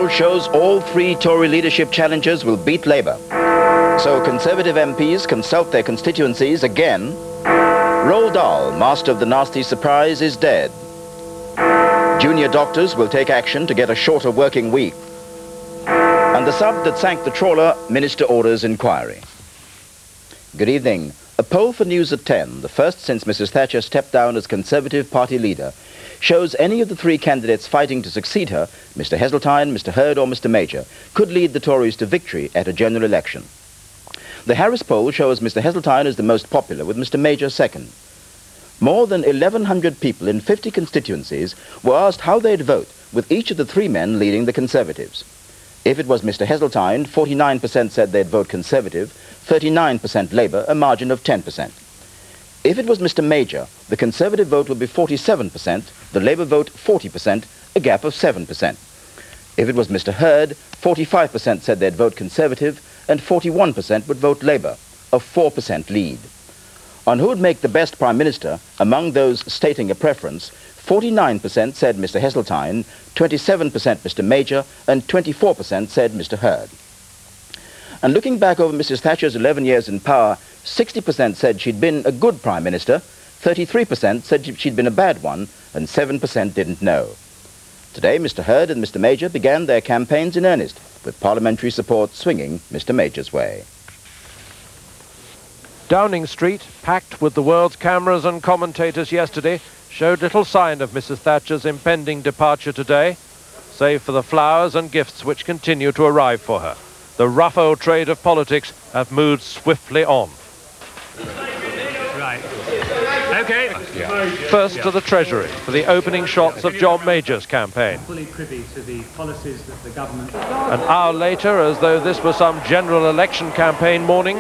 poll shows all three Tory leadership challengers will beat Labour. So Conservative MPs consult their constituencies again. Roald Dahl, master of the nasty surprise, is dead. Junior doctors will take action to get a shorter working week. And the sub that sank the trawler, Minister orders inquiry. Good evening. A poll for News at 10, the first since Mrs. Thatcher stepped down as Conservative Party leader, shows any of the three candidates fighting to succeed her, Mr. Heseltine, Mr. Hurd or Mr. Major, could lead the Tories to victory at a general election. The Harris poll shows Mr. Heseltine as the most popular, with Mr. Major second. More than 1,100 people in 50 constituencies were asked how they'd vote, with each of the three men leading the Conservatives. If it was Mr. Heseltine, 49% said they'd vote Conservative, 39% Labour, a margin of 10%. If it was Mr. Major, the Conservative vote would be 47%, the Labour vote 40%, a gap of 7%. If it was Mr. Hurd, 45% said they'd vote Conservative and 41% would vote Labour, a 4% lead. On who would make the best Prime Minister, among those stating a preference, 49% said Mr. Heseltine, 27% Mr. Major and 24% said Mr. Hurd. And looking back over Mrs. Thatcher's 11 years in power, 60% said she'd been a good Prime Minister, 33% said she'd been a bad one, and 7% didn't know. Today, Mr. Hurd and Mr. Major began their campaigns in earnest, with parliamentary support swinging Mr. Major's way. Downing Street, packed with the world's cameras and commentators yesterday, showed little sign of Mrs. Thatcher's impending departure today, save for the flowers and gifts which continue to arrive for her. The rough old trade of politics have moved swiftly on. Right. Okay. First to the Treasury for the opening shots of John Major's campaign. Fully privy to the policies that the government... An hour later, as though this were some general election campaign morning,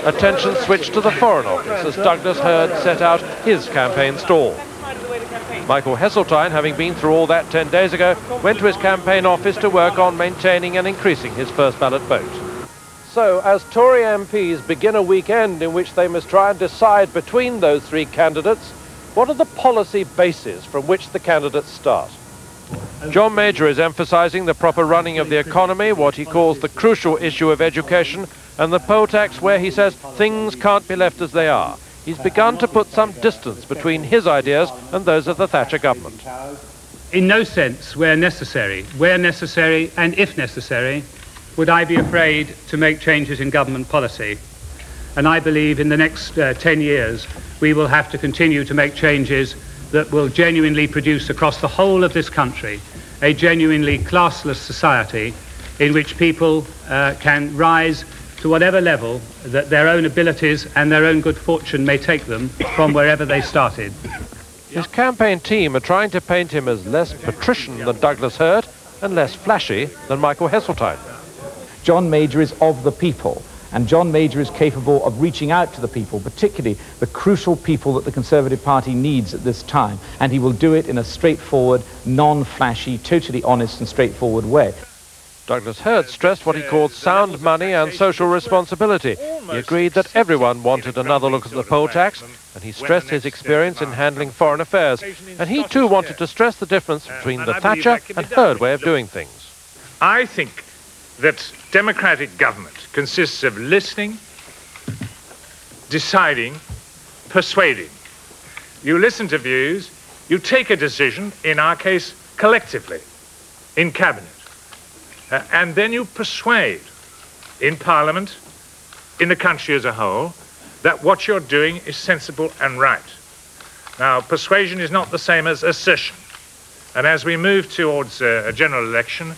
attention switched to the Foreign Office as Douglas Hurd set out his campaign stall. Michael Heseltine, having been through all that 10 days ago, went to his campaign office to work on maintaining and increasing his first ballot vote. So, as Tory MPs begin a weekend in which they must try and decide between those three candidates, what are the policy bases from which the candidates start? John Major is emphasising the proper running of the economy, what he calls the crucial issue of education, and the poll tax where he says things can't be left as they are. He's begun to put some distance between his ideas and those of the Thatcher government. In no sense, where necessary and if necessary, would I be afraid to make changes in government policy. And I believe in the next 10 years, we will have to continue to make changes that will genuinely produce across the whole of this country a genuinely classless society in which people can rise to whatever level that their own abilities and their own good fortune may take them from wherever they started. His campaign team are trying to paint him as less patrician than Douglas Hurd and less flashy than Michael Heseltine. John Major is of the people, and John Major is capable of reaching out to the people, particularly the crucial people that the Conservative Party needs at this time, and he will do it in a straightforward, non-flashy, totally honest and straightforward way. Douglas Hurd stressed what he called sound money and social responsibility. He agreed that everyone wanted another look at the poll tax, and he stressed his experience in handling foreign affairs. And he too wanted to stress the difference between the Thatcher and Hurd way of doing things. I think that democratic government consists of listening, deciding, persuading. You listen to views, you take a decision, in our case, collectively, in cabinet. And then you persuade in Parliament, in the country as a whole, that what you're doing is sensible and right. Now, persuasion is not the same as assertion. And as we move towards a general election,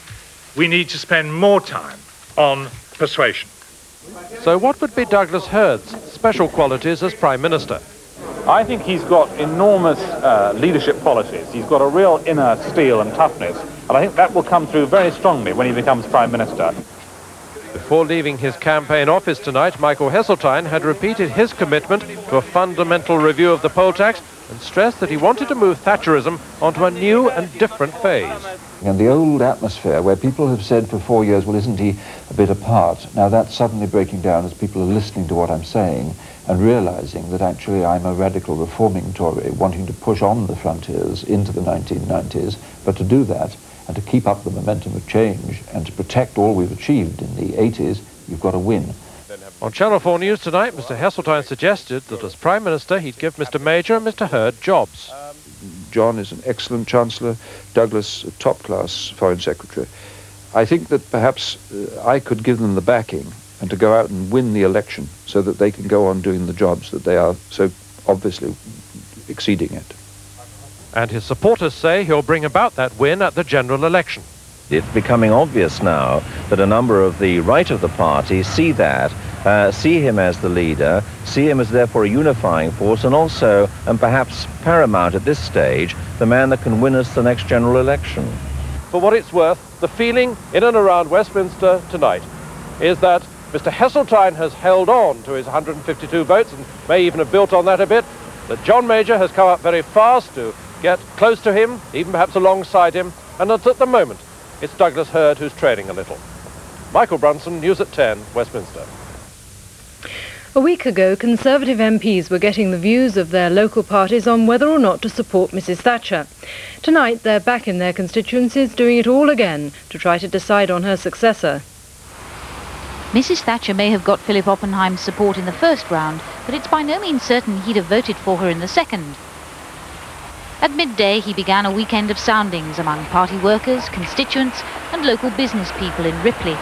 we need to spend more time on persuasion. So what would be Douglas Hurd's special qualities as Prime Minister? I think he's got enormous leadership qualities. He's got a real inner steel and toughness, and I think that will come through very strongly when he becomes Prime Minister. Before leaving his campaign office tonight, Michael Heseltine had repeated his commitment to a fundamental review of the poll tax and stressed that he wanted to move Thatcherism onto a new and different phase. And the old atmosphere where people have said for 4 years, well, isn't he a bit apart? Now that's suddenly breaking down as people are listening to what I'm saying and realizing that actually I'm a radical reforming Tory wanting to push on the frontiers into the 1990s, but to do that and to keep up the momentum of change and to protect all we've achieved in the 80s, you've got to win. On Channel 4 News tonight, Mr Heseltine suggested that as Prime Minister he'd give Mr Major and Mr Hurd jobs. John is an excellent Chancellor, Douglas a top-class Foreign Secretary. I think that perhaps I could give them the backing and to go out and win the election so that they can go on doing the jobs that they are so obviously exceeding at. And his supporters say he'll bring about that win at the general election. It's becoming obvious now that a number of the right of the party see that, see him as the leader, see him as therefore a unifying force, and also, and perhaps paramount at this stage, the man that can win us the next general election. For what it's worth, the feeling in and around Westminster tonight is that Mr Heseltine has held on to his 152 votes and may even have built on that a bit, that John Major has come up very fast to get close to him, even perhaps alongside him, and that at the moment it's Douglas Hurd who's trailing a little. Michael Brunson, News at 10, Westminster. A week ago, Conservative MPs were getting the views of their local parties on whether or not to support Mrs Thatcher. Tonight, they're back in their constituencies doing it all again to try to decide on her successor. Mrs Thatcher may have got Philip Oppenheim's support in the first round, but it's by no means certain he'd have voted for her in the second. At midday, he began a weekend of soundings among party workers, constituents and local business people in Ripley.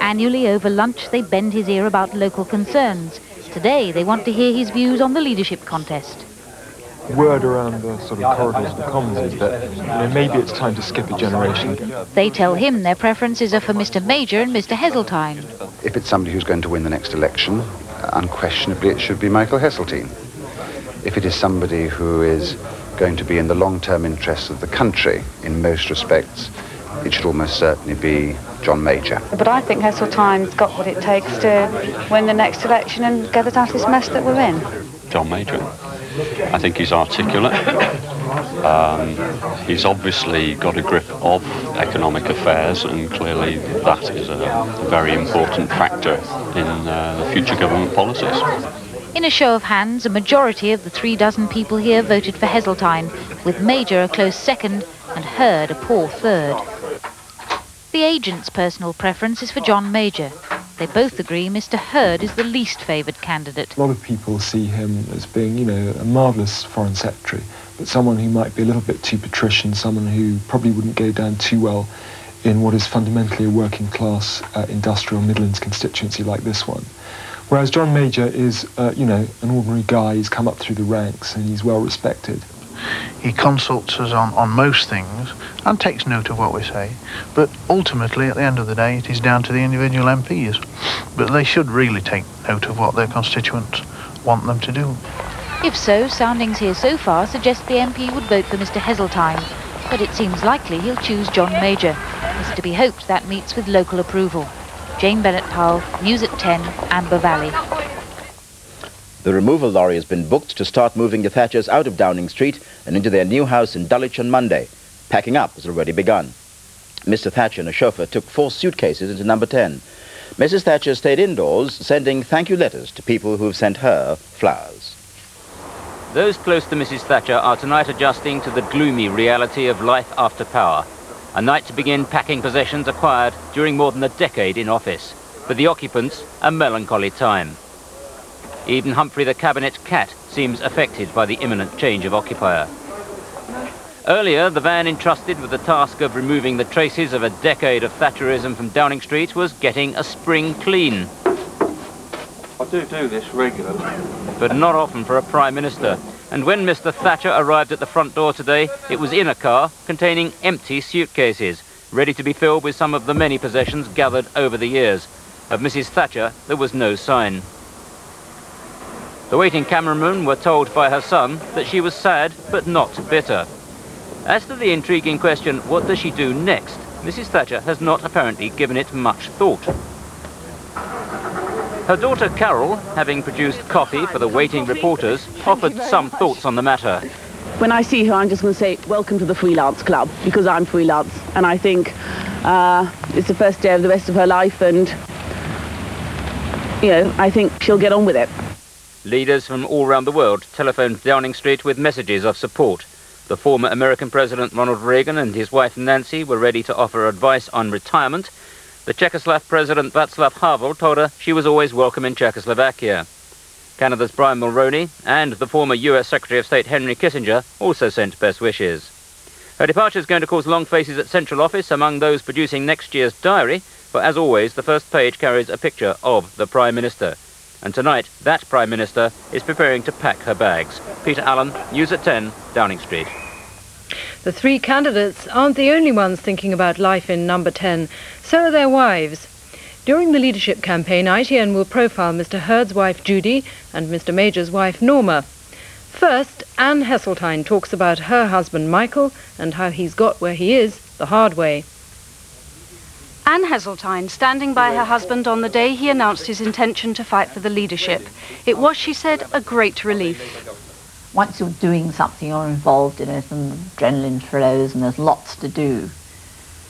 Annually over lunch, they bend his ear about local concerns. Today, they want to hear his views on the leadership contest. Word around the sort of corridors of the Commons is that maybe it's time to skip a generation. They tell him their preferences are for Mr Major and Mr Heseltine. If it's somebody who's going to win the next election, unquestionably it should be Michael Heseltine. If it is somebody who is going to be in the long-term interests of the country in most respects, it should almost certainly be John Major. But I think Heseltine's got what it takes to win the next election and get us out of this mess that we're in. John Major. I think he's articulate. He's obviously got a grip of economic affairs, and clearly that is a very important factor in the future government policies. In a show of hands, a majority of the 36 people here voted for Heseltine, with Major a close second and Hurd a poor third. The agent's personal preference is for John Major. They both agree Mr Hurd is the least favoured candidate. A lot of people see him as being, you know, a marvellous foreign secretary, but someone who might be a little bit too patrician, someone who probably wouldn't go down too well in what is fundamentally a working class industrial Midlands constituency like this one. Whereas John Major is, you know, an ordinary guy. He's come up through the ranks and he's well respected. He consults us on most things and takes note of what we say, but ultimately at the end of the day it is down to the individual MPs. But they should really take note of what their constituents want them to do. If so, soundings here so far suggest the MP would vote for Mr Heseltine, but it seems likely he'll choose John Major. It's to be hoped that meets with local approval. Jane Bennett-Powell, News at 10, Amber Valley. The removal lorry has been booked to start moving the Thatchers out of Downing Street and into their new house in Dulwich on Monday. Packing up has already begun. Mr Thatcher and a chauffeur took 4 suitcases into number 10. Mrs Thatcher stayed indoors, sending thank you letters to people who have sent her flowers. Those close to Mrs Thatcher are tonight adjusting to the gloomy reality of life after power. A night to begin packing possessions acquired during more than a decade in office. For the occupants, a melancholy time. Even Humphrey the Cabinet cat seems affected by the imminent change of occupier. Earlier, the van entrusted with the task of removing the traces of a decade of Thatcherism from Downing Street was getting a spring clean. I do this regularly. But not often for a Prime Minister. And when Mr Thatcher arrived at the front door today, it was in a car containing empty suitcases, ready to be filled with some of the many possessions gathered over the years. Of Mrs Thatcher, there was no sign. The waiting cameramen were told by her son that she was sad but not bitter. As to the intriguing question, what does she do next, Mrs Thatcher has not apparently given it much thought. Her daughter Carol, having produced coffee for the waiting reporters, offered some thoughts on the matter. when I see her, I'm just going to say, welcome to the freelance club, because I'm freelance. And I think it's the first day of the rest of her life, and, you know, I think she'll get on with it. Leaders from all around the world telephoned Downing Street with messages of support. The former American President Ronald Reagan and his wife Nancy were ready to offer advice on retirement. The Czechoslovak President Václav Havel told her she was always welcome in Czechoslovakia. Canada's Brian Mulroney and the former US Secretary of State Henry Kissinger also sent best wishes. Her departure is going to cause long faces at Central Office among those producing next year's diary, for as always the first page carries a picture of the Prime Minister. And tonight that Prime Minister is preparing to pack her bags. Peter Allen, News at 10, Downing Street. The three candidates aren't the only ones thinking about life in number 10, so are their wives. During the leadership campaign, ITN will profile Mr. Hurd's wife Judy and Mr. Major's wife Norma. First, Anne Heseltine talks about her husband Michael and how he's got where he is the hard way. Anne Heseltine standing by her husband on the day he announced his intention to fight for the leadership. It was, she said, a great relief. Once you're doing something, you're involved in it, and adrenaline flows, and there's lots to do.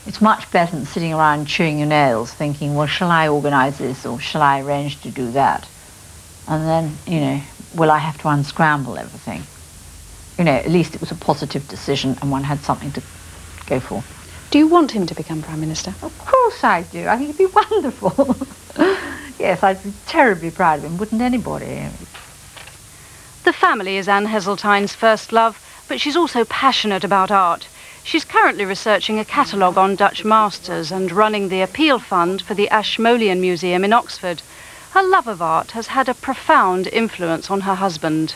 It's much better than sitting around chewing your nails thinking, well, shall I organise this or shall I arrange to do that? And then, you know, will I have to unscramble everything? You know, at least it was a positive decision and one had something to go for. Do you want him to become Prime Minister? Of course I do. I think it'd be wonderful. Yes, I'd be terribly proud of him, wouldn't anybody? The family is Anne Heseltine's first love, but she's also passionate about art. She's currently researching a catalogue on Dutch masters and running the Appeal Fund for the Ashmolean Museum in Oxford. Her love of art has had a profound influence on her husband.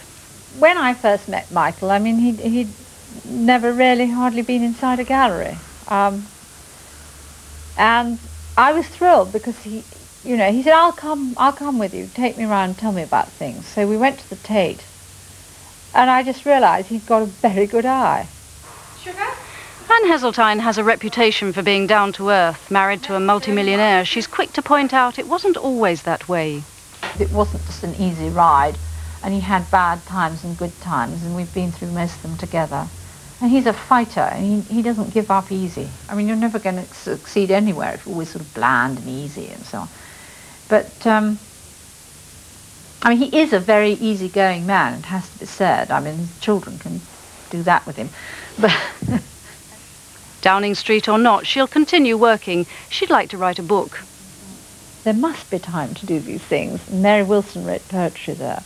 When I first met Michael, I mean, he'd never really hardly been inside a gallery. And I was thrilled because he said, I'll come with you, take me around, tell me about things. So we went to the Tate, and I just realised he'd got a very good eye. Sugar? Anne Heseltine has a reputation for being down to earth. Married to a multimillionaire, she's quick to point out it wasn't always that way. It wasn't just an easy ride, and he had bad times and good times, and we've been through most of them together. And he's a fighter, and he doesn't give up easy. I mean, you're never going to succeed anywhere if you're always sort of bland and easy and so on. But, I mean, he is a very easygoing man, it has to be said. I mean, his children can do that with him. But Downing Street or not, she'll continue working. She'd like to write a book. There must be time to do these things. Mary Wilson wrote poetry there.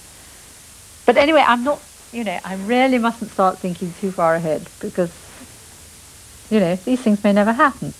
But anyway, I'm not, you know, I really mustn't start thinking too far ahead because, you know, these things may never happen.